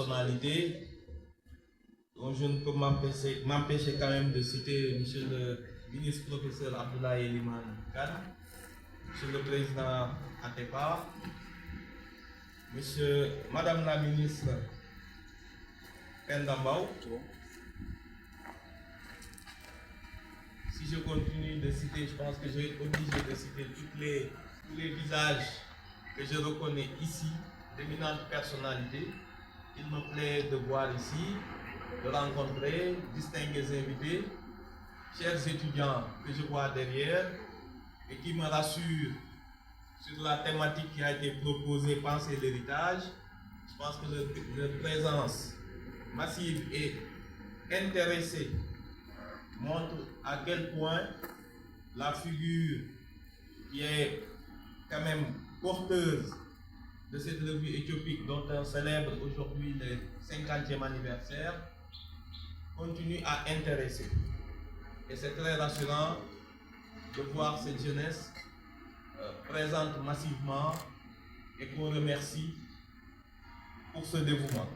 personnalités dont je ne peux m'empêcher quand même de citer Monsieur le ministre professeur Abdoulaye Liman Kane, Monsieur le président Atepa, Madame la ministre Pendambao. Si je continue de citer, je pense que je vais être obligé de citer tous les visages que je reconnais ici, d'éminentes personnalités. Il me plaît de voir ici, de rencontrer, distingués invités, chers étudiants que je vois derrière et qui me rassurent sur la thématique qui a été proposée, penser l'héritage. Je pense que leur présence massive et intéressée montre à quel point la figure qui est quand même porteuse de cette revue éthiopique dont on célèbre aujourd'hui le 50e anniversaire continue à intéresser. Et c'est très rassurant de voir cette jeunesse présente massivement et qu'on remercie pour ce dévouement.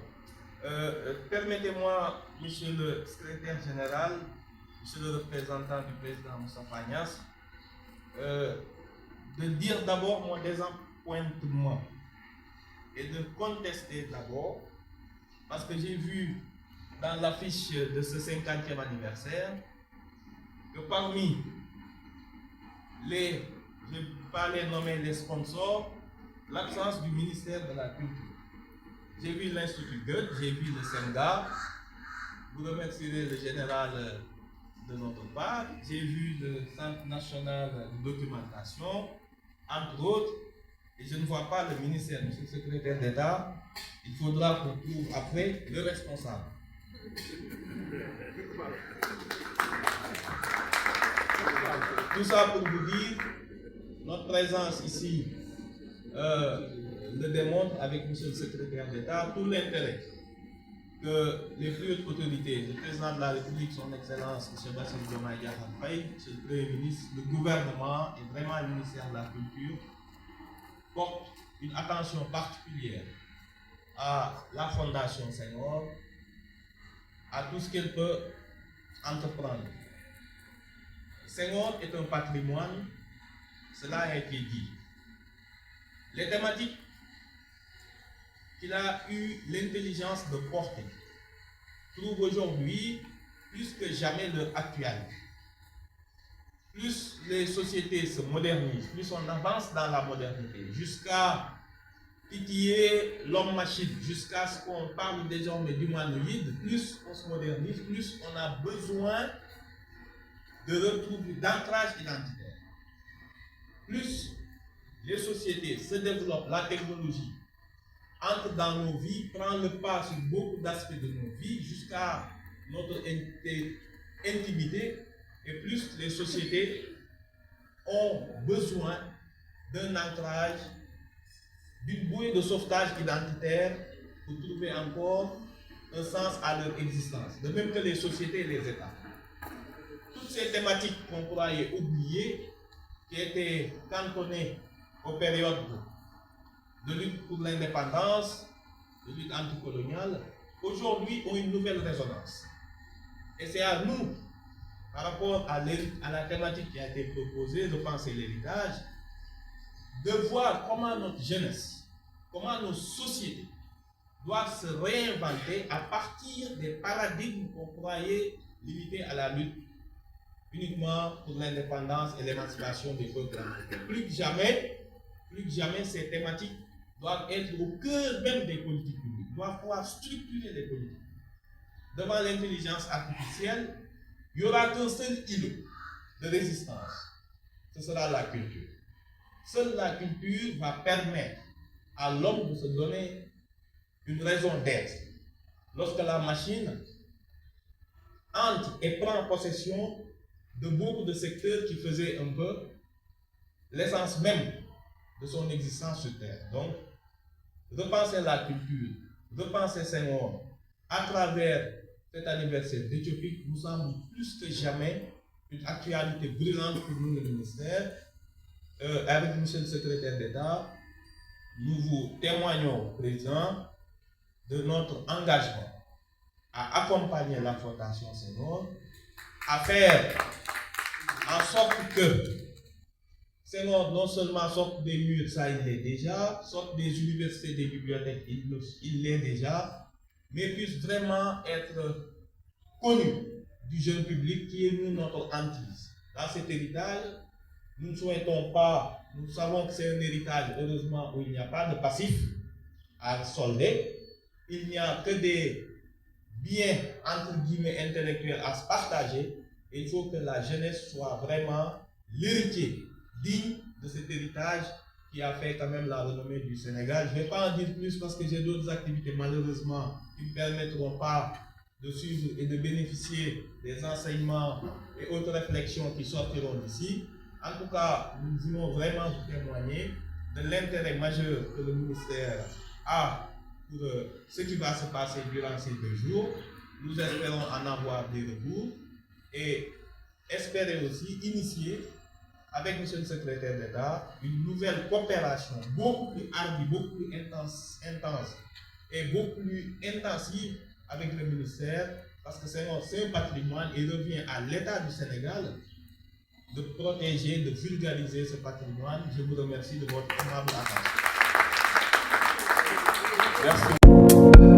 Permettez-moi, Monsieur le secrétaire général, Monsieur le représentant du président Moussa Fagnas, de dire d'abord mon désappointement et de contester d'abord, parce que j'ai vu dans l'affiche de ce 50e anniversaire que parmi je ne vais pas les nommer les sponsors, l'absence du ministère de la Culture. J'ai vu l'Institut Goethe, j'ai vu le Senga, vous remercierez le général de notre part, j'ai vu le Centre national de documentation, entre autres, et je ne vois pas le ministère, monsieur le secrétaire d'État. Il faudra qu'on trouve après le responsable. Tout ça pour vous dire, notre présence ici le démontre avec monsieur le secrétaire d'État, tout l'intérêt que les plus hautes autorités, le président de la République, son Excellence, M. Bassirou Diomaye Diakhar Faye, M. le Premier ministre, le gouvernement et vraiment le ministère de la Culture portent une attention particulière à la Fondation Senghor, à tout ce qu'elle peut entreprendre. Senghor est un patrimoine, cela a été dit. Les thématiques qu'il a eu l'intelligence de porter trouvent aujourd'hui plus que jamais leur actualité. Plus les sociétés se modernisent, plus on avance dans la modernité, jusqu'à titiller l'homme-machine, jusqu'à ce qu'on parle désormais d'humanoïde, plus on se modernise, plus on a besoin de retrouver d'ancrage identitaire. Plus les sociétés se développent, la technologie entre dans nos vies, prend le pas sur beaucoup d'aspects de nos vies jusqu'à notre intimité, et plus les sociétés ont besoin d'un ancrage, d'une bouée de sauvetage identitaire pour trouver encore un sens à leur existence, de même que les sociétés et les États. Toutes ces thématiques qu'on croyait oubliées, qui étaient cantonnées aux périodes de lutte pour l'indépendance, de lutte anticoloniale, aujourd'hui ont une nouvelle résonance. Et c'est à nous, par rapport à la thématique qui a été proposée, de penser l'héritage, de voir comment notre jeunesse, comment nos sociétés doivent se réinventer à partir des paradigmes qu'on croyait limités à la lutte uniquement pour l'indépendance et l'émancipation des peuples africains. Plus que jamais, ces thématiques doivent être au cœur même des politiques publiques, doivent pouvoir structurer les politiques. Devant l'intelligence artificielle, il n'y aura qu'un seul îlot de résistance. Ce sera la culture. Seule la culture va permettre à l'homme de se donner une raison d'être. Lorsque la machine entre et prend possession de beaucoup de secteurs qui faisaient un peu l'essence même de son existence sur Terre. Donc, repenser la culture, repenser Senghor à travers cet anniversaire d'Éthiopie nous semble plus que jamais une actualité brûlante pour nous, le ministère. Avec M. le secrétaire d'État, nous vous témoignons, Président, de notre engagement à accompagner la Fondation Senghor, à faire en sorte que Senghor non seulement sorte des murs, ça il l'est déjà, sorte des universités, des bibliothèques, il l'est déjà, mais puisse vraiment être connu du jeune public qui est nous notre hantise. Dans cet héritage, nous ne souhaitons pas, nous savons que c'est un héritage, heureusement, où il n'y a pas de passif à solder, il n'y a que des biens, entre guillemets, intellectuels à se partager, et il faut que la jeunesse soit vraiment l'héritier digne de cet héritage qui a fait quand même la renommée du Sénégal. Je ne vais pas en dire plus parce que j'ai d'autres activités, malheureusement, qui ne me permettront pas de suivre et de bénéficier des enseignements et autres réflexions qui sortiront d'ici. En tout cas, nous voulons vraiment vous témoigner de l'intérêt majeur que le ministère a pour ce qui va se passer durant ces 2 jours. Nous espérons en avoir des retours et espérer aussi initier avec M. le secrétaire d'État une nouvelle coopération beaucoup plus hardie, beaucoup plus intense et beaucoup plus intensive avec le ministère, parce que c'est un patrimoine et revient à l'État du Sénégal de protéger, de vulgariser ce patrimoine. Je vous remercie de votre aimable attention. Merci.